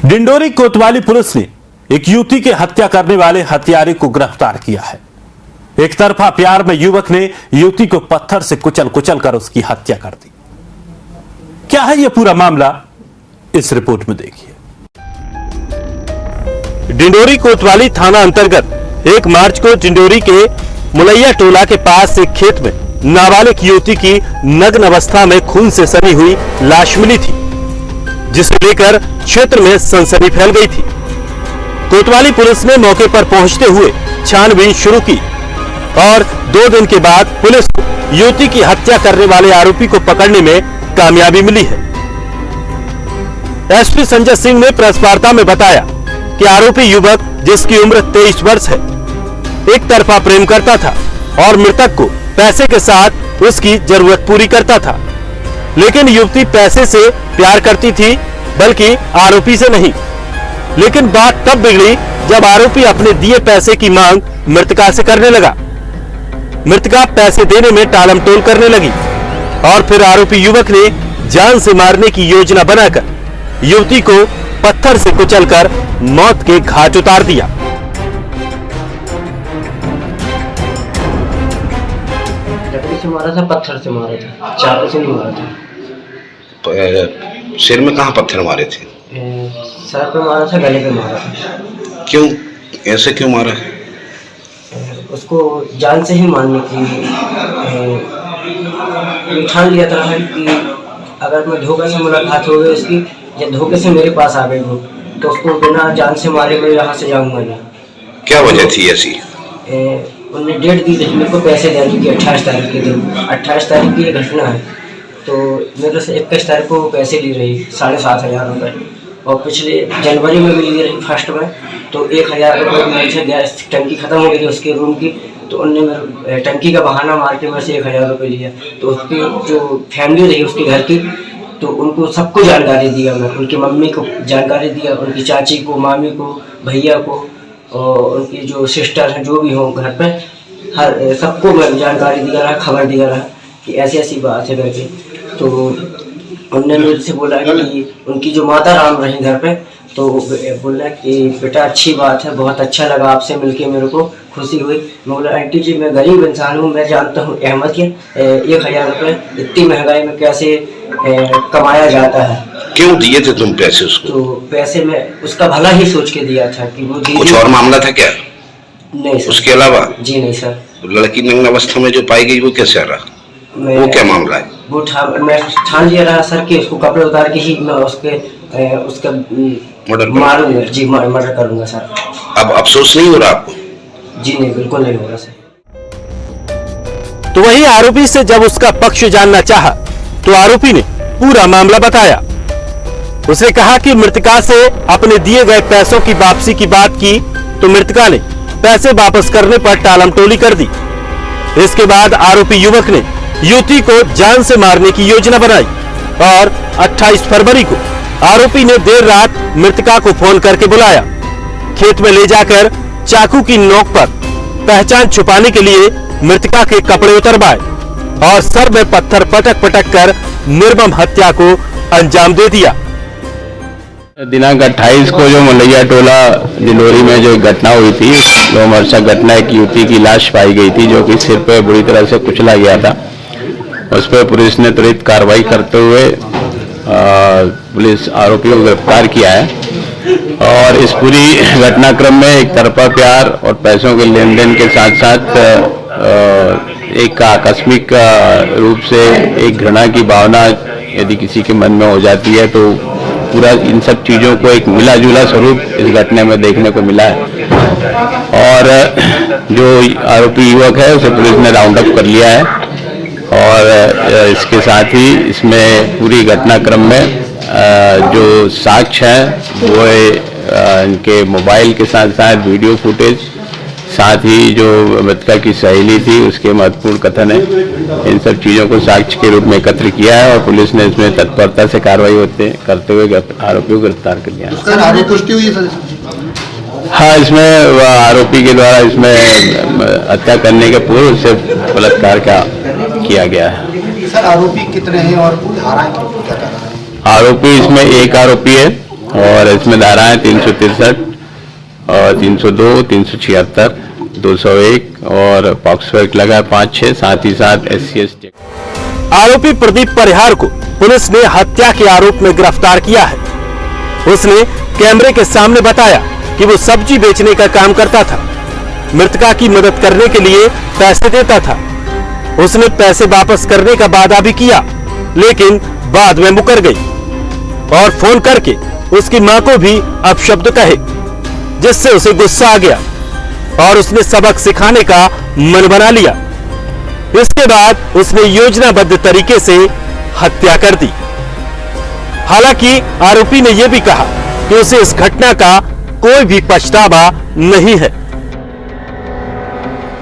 डिंडोरी कोतवाली पुलिस ने एक युवती की हत्या करने वाले हत्यारे को गिरफ्तार किया है। एक तरफा प्यार में युवक ने युवती को पत्थर से कुचल कर उसकी हत्या कर दी। क्या है यह पूरा मामला, इस रिपोर्ट में देखिए। डिंडोरी कोतवाली थाना अंतर्गत 1 मार्च को डिंडोरी के मुलैया टोला के पास एक खेत में नाबालिग युवती की नग्न अवस्था में खून से सनी हुई लाश मिली थी, जिसे लेकर क्षेत्र में सनसनी फैल गई थी। कोतवाली पुलिस ने मौके पर पहुंचते हुए छानबीन शुरू की और 2 दिन के बाद पुलिस को युवती की हत्या करने वाले आरोपी को पकड़ने में कामयाबी मिली है। एसपी संजय सिंह ने प्रेस वार्ता में बताया कि आरोपी युवक, जिसकी उम्र 23 वर्ष है, एक तरफा प्रेम करता था और मृतक को पैसे के साथ उसकी जरूरत पूरी करता था। लेकिन युवती पैसे से प्यार करती थी, बल्कि आरोपी से नहीं। लेकिन बात तब बिगड़ी जब आरोपी अपने दिए पैसे की मांग मृतका से करने लगा। मृतका पैसे देने में टालमटोल करने लगी और फिर आरोपी युवक ने जान से मारने की योजना बनाकर युवती को पत्थर से कुचलकर मौत के घाट उतार दिया। लकड़ी से मारा था, पत्थर से मारा था, चाकू से नहीं मारा था। तो सिर में कहाँ पत्थर मारे थे? सर पे मारा था, गले पे मारा था। क्यों, ऐसे क्यों मारा? उसको जान से ही मारने की ठान लिया था कि अगर मैं धोखे से मुलाकात हो गई उसकी, या धोखे से मेरे पास आ गई वो, तो उसको बिना जान से मारे मैं यहाँ से जाऊँगा नहीं। क्या वजह थी ऐसी? उन्होंने डेट दी थी मेरे को पैसे देने की, 28 तारीख के दिन। 28 तारीख की ये घटना है, तो मेरे से 21 तारीख को पैसे ली रही 7,500 रुपये, और पिछले जनवरी में भी ली रही फर्स्ट में, तो 1,000 रुपये मेरे से गैस टंकी ख़त्म हो गई थी उसके रूम की, तो उनने मेरे टंकी का बहाना मार के मेरे से 1,000 रुपये लिया। तो उसकी जो फैमिली रही उसके घर की, तो उनको सबको जानकारी दिया मैं, उनकी मम्मी को जानकारी दिया, उनकी चाची को, मामी को, भैया को, और उनकी जो सिस्टर हैं जो भी हों घर पे, हर सबको मैं जानकारी दिया रहा, खबर दिया रहा कि ऐसी ऐसी बात है करके। तो उन्होंने मेरे से बोला कि उनकी जो माता राम रही घर पे, तो बोला कि बेटा अच्छी बात है, बहुत अच्छा लगा आपसे मिलके, मेरे को खुशी हुई। मैं बोला आंटी जी मैं गरीब इंसान हूँ, मैं जानता हूँ अहमद के 1,000 रुपये इतनी महंगाई में कैसे कमाया जाता है। क्यों दिए थे तुम पैसे उसको? तो पैसे में उसका भला ही सोच के दिया था कि वो कुछ और मामला था क्या? नहीं सर। उसके अलावा? जी नहीं सर। लड़की नग्न अवस्था में जो पाई गई वो कैसे रहा? वो क्या मामला है? वो मैं ठान लिया रहा सर कि उसको कपड़े उतार के ही मैं उसका मारूंगा जी, मर्डर करूंगा सर। अब अफसोस नहीं हो रहा आपको? जी नहीं, बिल्कुल नहीं हो रहा सर। तो वही आरोपी से जब उसका पक्ष जानना चाहा, तो आरोपी ने पूरा मामला बताया। उसने कहा कि मृतका से अपने दिए गए पैसों की वापसी की बात की, तो मृतका ने पैसे वापस करने पर टालमटोली कर दी। इसके बाद आरोपी युवक ने युवती को जान से मारने की योजना बनाई और 28 फरवरी को आरोपी ने देर रात मृतका को फोन करके बुलाया। खेत में ले जाकर चाकू की नोक पर पहचान छुपाने के लिए मृतका के कपड़े उतरवाए और सर में पत्थर पटक कर निर्मम हत्या को अंजाम दे दिया। दिनांक 28 को जो मुलैया टोला डिंडोरी में जो घटना हुई थी, 2 वर्षा घटना, एक युवती की लाश पाई गई थी जो कि सिर पे बुरी तरह से कुचला गया था। उस पर पुलिस ने त्वरित कार्रवाई करते हुए पुलिस आरोपी को गिरफ्तार किया है। और इस पूरी घटनाक्रम में एक तरफा प्यार और पैसों के लेन देन के साथ साथ एक आकस्मिक रूप से एक घृणा की भावना यदि किसी के मन में हो जाती है, तो पूरा इन सब चीज़ों को एक मिला जुला स्वरूप इस घटना में देखने को मिला है। और जो आरोपी युवक है उसे पुलिस ने राउंड अप कर लिया है और इसके साथ ही इसमें पूरी घटनाक्रम में जो साक्ष्य हैं वो इनके मोबाइल के साथ साथ वीडियो फुटेज, साथ ही जो मृतका की सहेली थी उसके महत्वपूर्ण कथन है, इन सब चीज़ों को साक्ष्य के रूप में एकत्र किया है और पुलिस ने इसमें तत्परता से कार्रवाई करते हुए आरोपी को गिरफ्तार कर लिया है। आगे पुष्टि हुई सर? हाँ, इसमें आरोपी के द्वारा इसमें हत्या करने के पूर्व से बलात्कार का किया गया है। सर आरोपी कितने हैं और धाराएं क्या? आरोपी इसमें एक आरोपी है और इसमें धाराएं 363 और 302, 376, 201 और पॉक्सो एक्ट लगा है 5-6, साथ ही साथ SC/ST। आरोपी प्रदीप परिहार को पुलिस ने हत्या के आरोप में गिरफ्तार किया है। उसने कैमरे के सामने बताया कि वो सब्जी बेचने का काम करता था, मृतका की मदद करने के लिए पैसे देता था। उसने पैसे वापस करने का वादा भी किया, लेकिन बाद में मुकर गई और फोन करके उसकी मां को भी अपशब्द कहे, जिससे उसे गुस्सा आ गया और उसने सबक सिखाने का मन बना लिया। इसके बाद उसने योजनाबद्ध तरीके से हत्या कर दी। हालांकि आरोपी ने यह भी कहा कि उसे इस घटना का कोई भी पछतावा नहीं है।